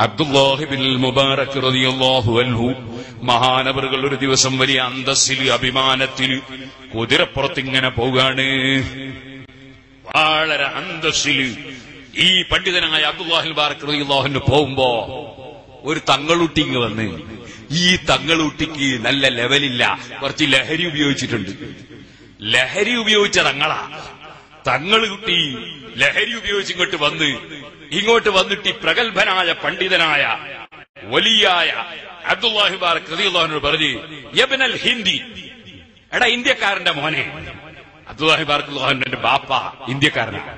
അബ്ദുല്ലാഹി ഇബ്നുൽ മുബാറക് റളിയല്ലാഹു അൻഹു മഹാനവറുകൾ ഒരു ദിവസം വലിയ അന്തസ്സിൽ അഭിമാനത്തിൽ കുതിരപ്പുറത്ത് ഇങ്ങനെ പോവുകയാണ്. വളരെ അന്തസ്സിൽ ഈ പണ്ഡിതനായ അബ്ദുല്ലാഹി മുബാറക് റളിയല്ലാഹു അൻഹു പോകുമ്പോ ഒരു തങ്ങളുട്ടിങ് വന്ന്, ഈ തങ്ങളുട്ടിക്ക് നല്ല ലെവലില്ല, കുറച്ച് ലഹരി ഉപയോഗിച്ചിട്ടുണ്ട്. ലഹരി ഉപയോഗിച്ച തങ്ങളുട്ടി ലഹരി ഉപയോഗിച്ച് ഇങ്ങോട്ട് വന്നിട്ട് ഈ പ്രഗത്ഭനായ പണ്ഡിതനായ വലിയായ അബ്ദുല്ലാഹി മുബാറക് റളിയല്ലാഹു അൻഹു പറഞ്ഞു, യബ്നൽ ഹിന്ദി, എടാ ഇന്ത്യക്കാരന്റെ മോനെ. അബ്ദുല്ലാഹി മുബാറക് റളിയല്ലാഹു അൻഹുവിന്റെ ബാപ്പ ഇന്ത്യക്കാരനാണ്,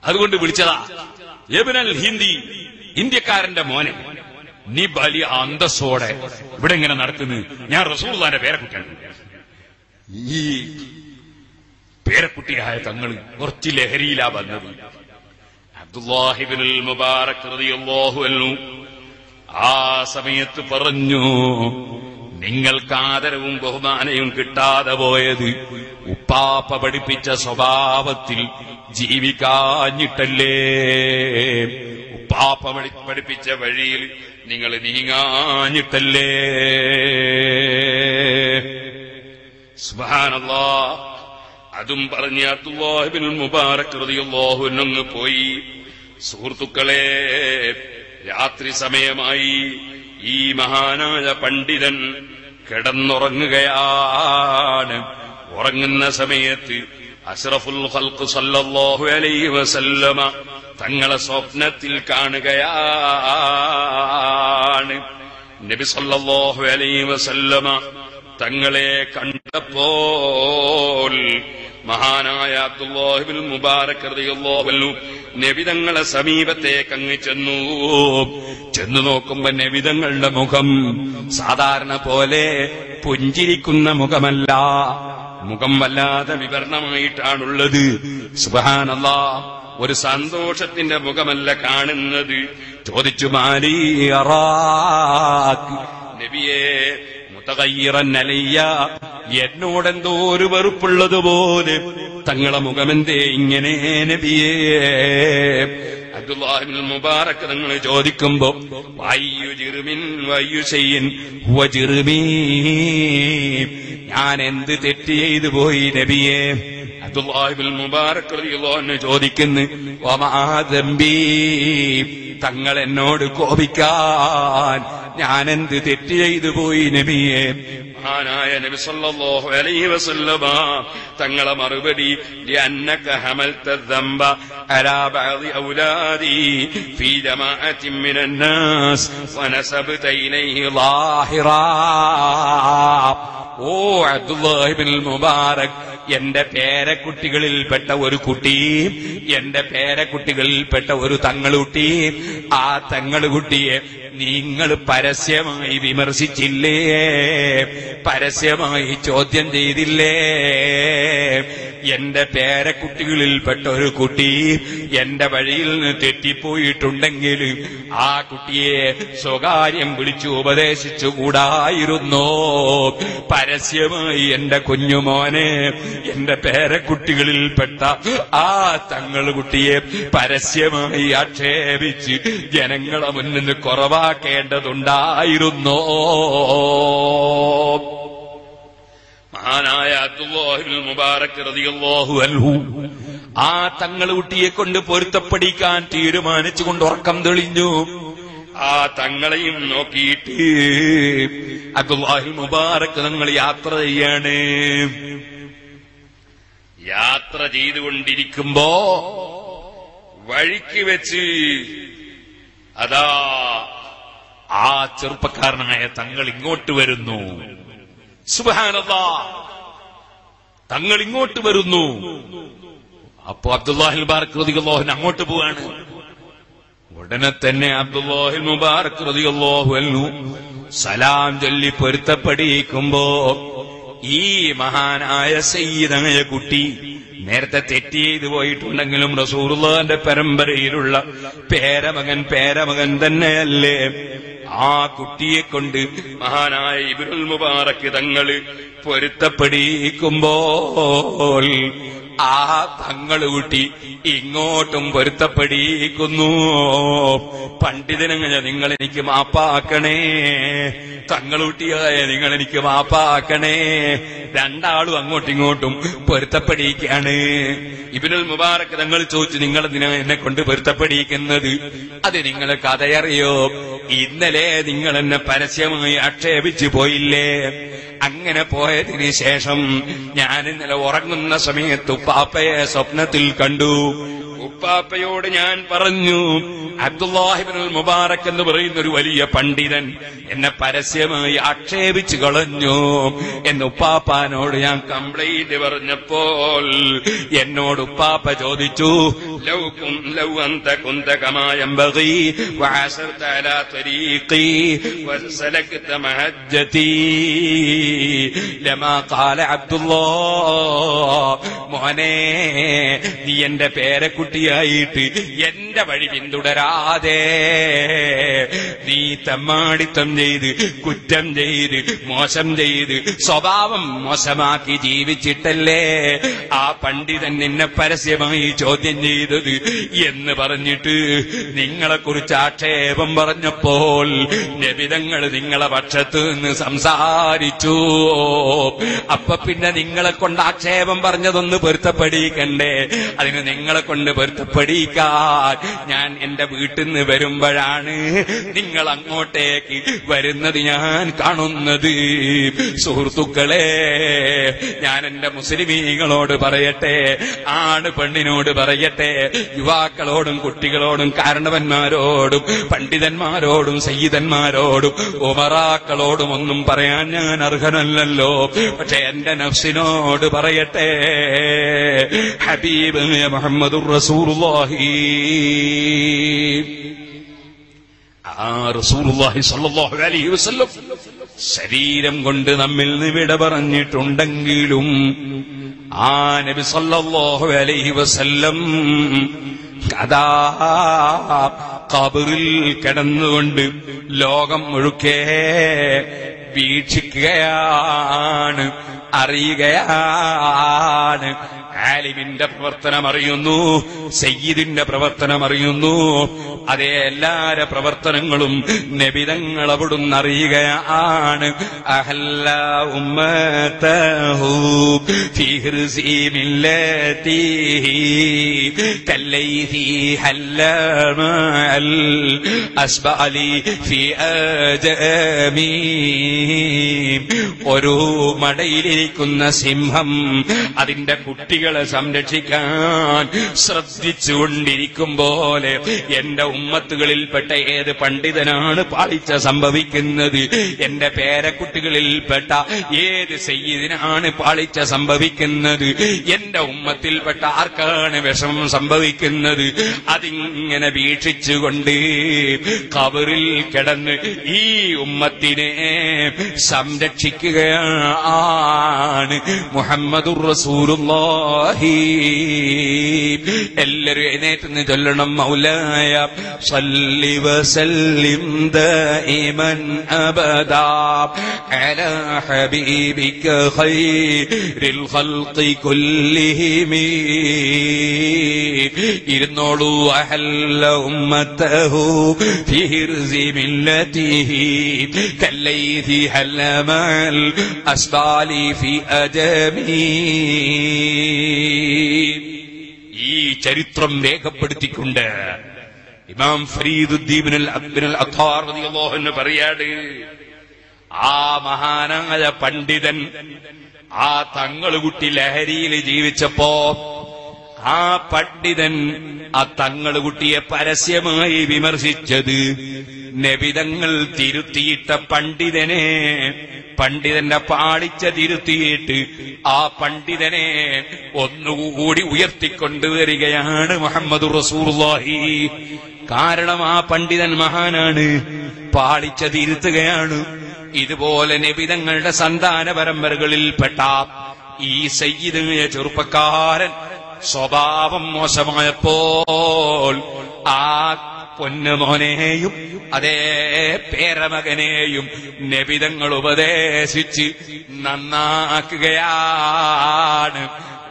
അതുകൊണ്ട് വിളിച്ചതാ. യബ്നൽ ഹിന്ദി, ഇന്ത്യക്കാരന്റെ മോനെ, നീ വലിയ അന്തസ്സോടെ ഇവിടെ ഇങ്ങനെ നടക്കുന്നു. ഞാൻ റസൂലുള്ളാഹിന്റെ പേരക്കുട്ടിയാണ്. ഈ പേരക്കുട്ടിയായ തങ്ങൾ കുറച്ച് ലഹരിയിലാ വന്നത്. അബ്ദുല്ലാഹി ഇബ്നുൽ മുബാറക് റളിയല്ലാഹു അൻഹു ആ സമയത്ത് പറഞ്ഞു, നിങ്ങൾക്ക് ആദരവും ബഹുമാനവും കിട്ടാതെ പോയത് ഉപ്പാപ്പ പഠിപ്പിച്ച സ്വഭാവത്തിൽ ജീവിക്കാഞ്ഞിട്ടല്ലേ? ഉപ്പാപ്പ പഠിപ്പിച്ച വഴിയിൽ നിങ്ങൾ നീങ്ങാഞ്ഞിട്ടല്ലേ? സുബ്ഹാനല്ലാഹ്. അതും പറഞ്ഞ് അബ്ദുല്ലാഹി ഇബ്നുൽ മുബാറക് റളിയല്ലാഹു അൻഹു പോയി. സുഹൃത്തുക്കളെ, രാത്രി സമയമായി. ഈ മഹാനായ പണ്ഡിതൻ കിടന്നുറങ്ങുകയാണ്. ഉറങ്ങുന്ന സമയത്ത് അഷ്റഫുൽ ഖൽഖ് സല്ലല്ലാഹു അലൈഹി വസല്ലമ തങ്ങളെ സ്വപ്നത്തിൽ കാണുകയാണ്. നബി സല്ലല്ലാഹു അലൈഹി വസല്ലമ തങ്ങളെ കണ്ടപ്പോൾ മഹാനായ അബ്ദുല്ലാഹി ഇബ്നുൽ മുബാറക് റളിയല്ലാഹു അൻഹു നബി തങ്ങളെ സമീപത്തേക്ക് അങ്ങ് ചെന്നു നോക്കുമ്പോ നബി തങ്ങളുടെ മുഖം സാധാരണ പോലെ പുഞ്ചിരിക്കുന്ന മുഖമല്ല, മുഖം വല്ലാതെ വിവരണമായിട്ടാണുള്ളത്. സുബ്ഹാനല്ലാഹ്. ഒരു സന്തോഷത്തിന്റെ മുഖമല്ല കാണുന്നത്. ചോദിച്ചു, മാലി അറാക്, നബിയേ മുതഗയ്യിറൻ അലയ്യ, എന്നോടെന്തോ ഒരു വെറുപ്പുള്ളതുപോലെ തങ്ങളെ മുഖമെന്തേ ഇങ്ങനെ നബിയേ? അബ്ദുല്ലാഹി ഇബ്നുൽ മുബാറക് തങ്ങൾ ചോദിക്കുമ്പോ, വയ്യു ജിർമിൻ വയ്യു ശൈഇൻ ഹുവ ജിർമീ, ഞാൻ എന്ത് തെറ്റ് ചെയ്തു പോയി നബിയേ? അബ്ദുല്ലാഹി ഇബ്നുൽ മുബാറക് റളിയല്ലാഹു അൻഹു ചോദിക്കുന്നു, വമാ ദംബി, തങ്ങൾ എന്നോട് കോപിക്കാൻ ഞാൻ എന്ത് തെറ്റ് ചെയ്തു പോയി നബിയേ? മഹാനായ നബി സല്ലല്ലാഹു അലൈഹി വസല്ലമ തങ്ങളെ മറുപടി, ലിഅന്നക ഹമൽത ദംബ അലാ ബഅദി ഔലാദി ഫീ ജമാഅത്തിൻ മിനൻ നാസ് വനസബ്ത ഇലൈഹി ളാഹിറാ. ഓ അബ്ദുല്ലാഹി ഇബ്നുൽ മുബാറക്, എന്റെ പേരക്കുട്ടികളിൽപ്പെട്ട ഒരു കുട്ടി, എന്റെ പേരക്കുട്ടികളിൽപ്പെട്ട ഒരു തങ്ങളുട്ടി, ആ തങ്ങളുകുട്ടിയെ നിങ്ങൾ പരസ്യമായി വിമർശിച്ചില്ലേ? പരസ്യമായി ചോദ്യം ചെയ്തില്ലേ? എന്റെ പേരക്കുട്ടികളിൽപ്പെട്ട ഒരു കുട്ടി എന്റെ വഴിയിൽ നിന്ന് തെറ്റിപ്പോയിട്ടുണ്ടെങ്കിൽ ആ കുട്ടിയെ സ്വകാര്യം വിളിച്ചു ഉപദേശിച്ചുകൂടായിരുന്നോ? പരസ്യമായി എന്റെ കുഞ്ഞുമോനെ, എന്റെ പേരക്കുട്ടികളിൽപ്പെട്ട ആ തങ്ങളുകുട്ടിയെ പരസ്യമായി ആക്ഷേപിച്ച് ജനങ്ങളെ മുന്നിൽ കുറവാക്കേണ്ടതുണ്ടായിരുന്നോ? മഹാനായ അബ്ദുല്ലാഹി ഇബ്നുൽ മുബാറക് റളിയല്ലാഹു അൻഹു ആ തങ്ങളുകുട്ടിയെ കൊണ്ട് പൊരുത്തപ്പെടിക്കാൻ തീരുമാനിച്ചുകൊണ്ട് ഉറക്കം തെളിഞ്ഞു. ആ തങ്ങളെയും നോക്കിയിട്ട് അബ്ദുല്ലാഹി മുബാറക് തങ്ങൾ യാത്ര ചെയ്യാണ്. യാത്ര ചെയ്തുകൊണ്ടിരിക്കുമ്പോ വഴിക്ക് വെച്ച് അതാ ആ ചെറുപ്പക്കാരനായ തങ്ങൾ ഇങ്ങോട്ട് വരുന്നു. സുബ്ഹാനല്ലാഹ്, തങ്ങൾ ഇങ്ങോട്ട് വരുന്നു. അപ്പോ അബ്ദുല്ലാഹി മുബാറക് റളിയല്ലാഹു അൻഹു അങ്ങോട്ട് പോവാണ്. ഉടനെ തന്നെ അബ്ദുല്ലാഹി മുബാറക് റളിയല്ലാഹു അൻഹു സലാം ചൊല്ലി പൊരുത്തപ്പെടിയിക്കുമ്പോ ഈ മഹാനായ സയ്യിദായ കുട്ടി നേരത്തെ തെറ്റ് ചെയ്തു പോയിട്ടുണ്ടെങ്കിലും റസൂലുള്ളാഹിന്റെ പരമ്പരയിലുള്ള പേരമകൻ തന്നെയല്ലേ? ആ കുട്ടിയെ കൊണ്ട് മഹാനായ ഇബ്നുൽ മുബാറക് തങ്ങള് പൊരുത്തപ്പെടിയിക്കുമ്പോൾ ആ തങ്ങളുകുട്ടി ഇങ്ങോട്ടും പൊരുത്തപ്പെടിക്കുന്നു. പണ്ഡിതനങ്ങ നിങ്ങൾ എനിക്ക് മാപ്പാക്കണേ, തങ്ങളുകുട്ടിയായ നിങ്ങൾ എനിക്ക് മാപ്പാക്കണേ. രണ്ടാളും അങ്ങോട്ടും ഇങ്ങോട്ടും പൊരുത്തപ്പെടിക്കാണ്. ഇബ്നുൽ മുബാറക് തങ്ങൾ ചോദിച്ചു, നിങ്ങൾ എന്തിനാ എന്നെ കൊണ്ട് പൊരുത്തപ്പെടിക്കുന്നത്? അത് നിങ്ങൾ കഥയറിയോ? ഇന്നലെ നിങ്ങൾ എന്നെ പരസ്യമായി ആക്ഷേപിച്ചു പോയില്ലേ? അങ്ങനെ പോയതിന് ശേഷം ഞാൻ ഇന്നലെ ഉറങ്ങുന്ന സമയത്ത് ഉപ്പാപ്പയെ സ്വപ്നത്തിൽ കണ്ടു. ഉപ്പാപ്പയോട് ഞാൻ പറഞ്ഞു, അബ്ദുല്ലാഹി ഇബ്നുൽ മുബാറക് എന്ന് പറയുന്ന ഒരു വലിയ പണ്ഡിതൻ എന്നെ പരസ്യമായി ആക്ഷേപിച്ചു കളഞ്ഞു എന്ന് ഉപ്പാപ്പാനോട് ഞാൻ കംപ്ലൈന്റ് പറഞ്ഞപ്പോൾ എന്നോട് ഉപ്പാപ്പ ചോദിച്ചു, ലൗ അന്ത കുന്ത കമാ യംബഗി വഅസർത അലാ തരീഖി വസലക്ത മഹജ്ജതി ലമാ ഖാല അബ്ദുല്ലാഹ്, മോനെ നീ എന്റെ പേരക്കുട്ടിയായിട്ട് എന്റെ വഴി പിന്തുടരാതെ നീ തമ്മാടിത്തം ചെയ്ത് കുറ്റം ചെയ്ത് മോശം ചെയ്ത് സ്വഭാവം മോശമാക്കി ജീവിച്ചിട്ടല്ലേ ആ പണ്ഡിതൻ നിന്നെ പരസ്യമായി ചോദ്യം ചെയ്തത് എന്ന് പറഞ്ഞിട്ട് നിങ്ങളെക്കുറിച്ച് ആക്ഷേപം പറഞ്ഞപ്പോൾ നബിതങ്ങൾ നിങ്ങളെ പക്ഷത്ത് നിന്ന് സംസാരിച്ചു. അപ്പൊ പിന്നെ നിങ്ങളെ കൊണ്ട് ആക്ഷേപം പറഞ്ഞതൊന്ന് പൊരുത്തപ്പെടിക്കണ്ടേ? അതിന് നിങ്ങളെ കൊണ്ട് പൊരുത്തപ്പെടിക്കാൻ ഞാൻ എന്റെ വീട്ടിൽ നിന്ന് വരുമ്പോഴാണ് നിങ്ങൾ അങ്ങോട്ടേക്ക് വരുന്നത് ഞാൻ കാണുന്നത്. സുഹൃത്തുക്കളെ, ഞാൻ എന്റെ മുസ്ലിമീങ്ങളോട് പറയട്ടെ, ആണ് പെണ്ണിനോട് പറയട്ടെ, യുവാക്കളോടും കുട്ടികളോടും കാരണവന്മാരോടും പണ്ഡിതന്മാരോടും സയ്യിദന്മാരോടും ഉമറാക്കളോടും ഒന്നും പറയാൻ ഞാൻ അർഹനല്ലല്ലോ. പക്ഷെ എന്റെ നഫ്സിനോട് പറയട്ടെ, ഹബീബ് മുഹമ്മദുർ റസൂലുള്ളാഹി, ആ റസൂലുള്ളാഹി സ്വല്ലല്ലാഹു അലൈഹി വസല്ലം ശരീരം കൊണ്ട് നമ്മിൽ നിന്ന് വിട പറഞ്ഞിട്ടുണ്ടെങ്കിലും ആ നബി സ്വല്ലല്ലാഹു അലൈഹി വസല്ലം അതാ ഖബറിൽ കിടന്നുകൊണ്ട് ലോകം മുഴുക്കെ വീക്ഷിക്കുകയാണ്, അറിയുകയാണ്. ആലിമിന്റെ പ്രവർത്തനം അറിയുന്നു, സയ്യിദിന്റെ പ്രവർത്തനം അറിയുന്നു. അതേ എല്ലാരെ പ്രവർത്തനങ്ങളും നബിതങ്ങൾ അവിടുന്ന് അറിയുകയാണ്. അഹല്ല ഉമ്മതഹു ഫീ ഹിർസി മില്ലതിഹി കല്ലൈഹി ഹല്ലമൽ അസ്ബഅലി ഫീ അജമി. ഒരു മടയിലിരിക്കുന്ന സിംഹം അതിന്റെ കുട്ടികളെ സംരക്ഷിക്കാൻ ശ്രദ്ധിച്ചുകൊണ്ടിരിക്കും പോലെ എന്റെ ഉമ്മത്തുകളിൽപ്പെട്ട ഏത് പണ്ഡിതനാണ് പാളിച്ച സംഭവിക്കുന്നത്? എന്റെ പേരക്കുട്ടികളിൽപ്പെട്ട ഏത് സയ്യിദിനാണ് പാളിച്ച സംഭവിക്കുന്നത്? എന്റെ ഉമ്മത്തിൽപ്പെട്ട ആർക്കാണ് വിഷമം സംഭവിക്കുന്നത്? അതിങ്ങനെ വീക്ഷിച്ചുകൊണ്ട് ഖബറിൽ കിടന്ന് ഈ ഉമ്മത്തിനെ സംരക്ഷിക്കുകയാണ് മുഹമ്മദുർ റസൂലുള്ളാഹി. എല്ലാവരും എഴുന്നേറ്റ് ചൊല്ലണം, മൗലായ സല്ലി വസല്ലിം ദായിമൻ അബദാ അലാ ഹബീബിക ഖൈറിൽ ഖൽഖി കുല്ലിഹിം. ഇരുന്നോളൂ. അഹല്ല ഉമ്മതഹു ഫീ ഹിർസി മില്ലതിഹി കല്ലൈഹി ഹല്ലമൽ അസ്ബാലി ഫീ അജമി. ഈ ചരിത്രം രേഖപ്പെടുത്തിക്കൊണ്ട് ഇമാം ഫരീദുദ്ദീൻ അബ്ദുൽ അത്താർ റളിയല്ലാഹു അൻഹു പറയാണ്, ആ മഹാനായ പണ്ഡിതൻ ആ തങ്ങളുകുട്ടി ലഹരിയിൽ ജീവിച്ചപ്പോ ആ പണ്ഡിതൻ ആ തങ്ങളുകുട്ടിയെ പരസ്യമായി വിമർശിച്ചത് നബിതങ്ങൾ തിരുത്തിയിട്ട പണ്ഡിതന്റെ പാളിച്ച തിരുത്തിയിട്ട് ആ പണ്ഡിതനെ ഒന്നുകൂടി ഉയർത്തിക്കൊണ്ടുവരികയാണ് മുഹമ്മദുർ റസൂലുള്ളാഹി. കാരണം ആ പണ്ഡിതൻ മഹാനാണ്, പാളിച്ച തിരുത്തുകയാണ്. ഇതുപോലെ നബിതങ്ങളുടെ സന്താന പരമ്പരകളിൽപ്പെട്ട ഈ സയ്യിദായ ചെറുപ്പക്കാരൻ സ്വഭാവം മോശമായപ്പോൾ ആ പൊന്നുമോനെയും അതേ പേരമകനെയും നബിതങ്ങൾ ഉപദേശിച്ച് നന്നാക്കുകയാണ്.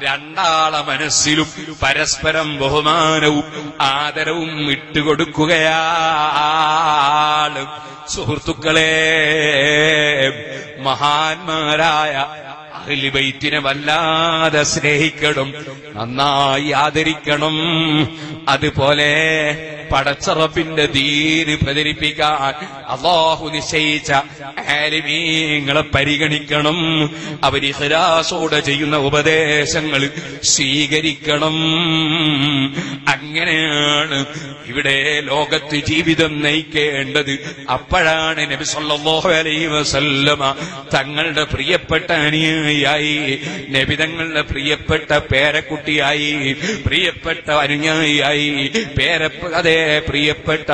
രണ്ടാളെ മനസ്സിലും പരസ്പരം ബഹുമാനവും ആദരവും ഇട്ടുകൊടുക്കുകയാണ്. സുഹൃത്തുക്കളെ, മഹാന്മാരായ അഹ്ലു ബൈത്തിനെ വല്ലാതെ സ്നേഹിക്കണം, നന്നായി ആദരിക്കണം. അതുപോലെ പടച്ച റബ്ബിന്റെ ദീന് പ്രചരിപ്പിക്കാൻ അല്ലാഹു നിശ്ചയിച്ച ആലിമീങ്ങളെ പരിഗണിക്കണം. അവർ ഇഖ്ലാസോടെ ചെയ്യുന്ന ഉപദേശങ്ങൾ സ്വീകരിക്കണം. അങ്ങനെയാണ് ഇവിടെ ലോകത്ത് ജീവിതം നയിക്കേണ്ടത്. അപ്പോഴാണ് നബി സല്ലല്ലാഹു അലൈഹി വസല്ലമ തങ്ങളുടെ പ്രിയപ്പെട്ട അനുയായിയായി, നബി തങ്ങളുടെ പ്രിയപ്പെട്ട പേരക്കുട്ടിയായി, പ്രിയപ്പെട്ട അനുയായിയായി, അതേ പ്രിയപ്പെട്ട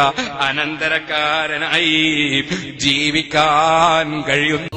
അനന്തരക്കാരനായി ജീവിക്കാൻ കഴിയുന്നു.